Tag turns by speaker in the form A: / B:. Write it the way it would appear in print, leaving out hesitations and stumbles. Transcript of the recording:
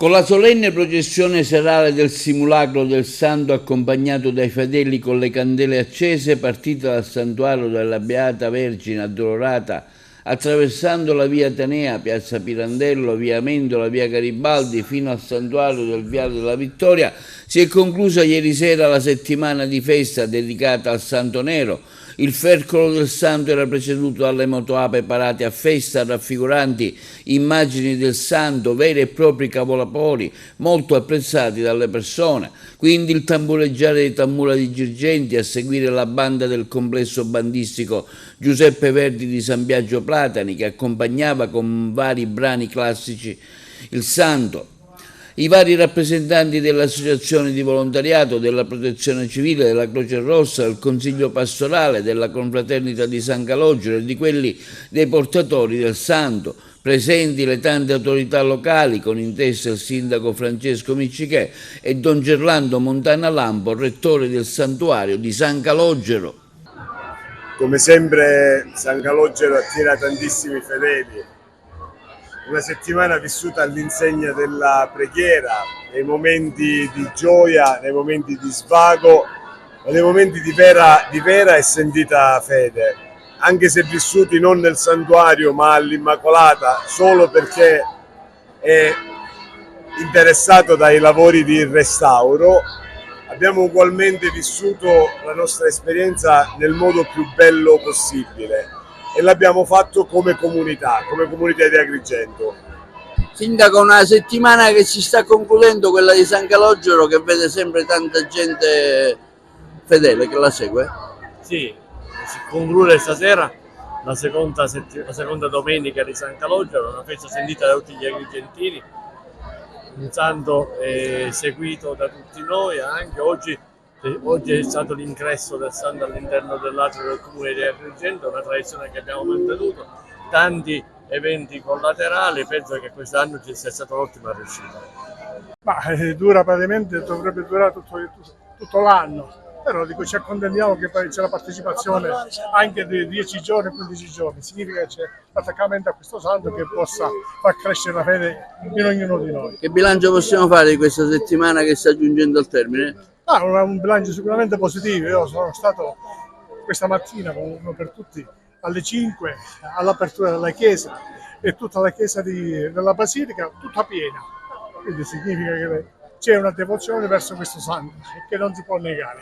A: Con la solenne processione serale del simulacro del Santo, accompagnato dai fedeli con le candele accese, partita dal santuario della Beata Vergine Addolorata, attraversando la via Atenea, piazza Pirandello, via Amendola, via Garibaldi, fino al santuario del Viale della Vittoria, si è conclusa ieri sera la settimana di festa dedicata al Santo Nero. Il fercolo del Santo era preceduto dalle motoape parate a festa raffiguranti immagini del Santo, veri e propri cavolapori, molto apprezzati dalle persone. Quindi il tambureggiare di tammura di Girgenti, a seguire la banda del complesso bandistico Giuseppe Verdi di San Biagio Platani, che accompagnava con vari brani classici il Santo. I vari rappresentanti delle associazioni di volontariato, della Protezione Civile, della Croce Rossa, del Consiglio Pastorale, della Confraternita di San Calogero e di quelli dei portatori del Santo, presenti le tante autorità locali, con in testa il sindaco Francesco Miccichè e don Gerlando Montana Lampo, rettore del santuario di San Calogero.
B: Come sempre San Calogero attira tantissimi fedeli. Una settimana vissuta all'insegna della preghiera, nei momenti di gioia, nei momenti di svago, ma nei momenti di vera e sentita fede, anche se vissuti non nel santuario ma all'Immacolata, solo perché è interessato dai lavori di restauro. Abbiamo ugualmente vissuto la nostra esperienza nel modo più bello possibile e l'abbiamo fatto come comunità di Agrigento.
A: Sindaco, una settimana che si sta concludendo, quella di San Calogero, che vede sempre tanta gente fedele che la segue.
C: Sì, si conclude stasera la seconda domenica di San Calogero, una festa sentita da tutti gli agrigentini, un santo seguito da tutti noi. Anche oggi è stato l'ingresso del santo all'interno dell'atrio del comune di Agrigento, una tradizione che abbiamo mantenuto, tanti eventi collaterali. Penso che quest'anno ci sia stata un'ottima riuscita.
D: Dura praticamente, dovrebbe durare tutto l'anno, però dico, ci accontentiamo che poi c'è la partecipazione anche di 10 giorni, 15 giorni, significa che c'è l'attaccamento a questo santo che possa far crescere la fede in ognuno di noi.
A: Che bilancio possiamo fare di questa settimana che sta giungendo al termine?
D: Un bilancio sicuramente positivo. Io sono stato questa mattina con Uno per Tutti alle 5 all'apertura della chiesa e tutta la chiesa della Basilica tutta piena, quindi significa che c'è una devozione verso questo santo che non si può negare.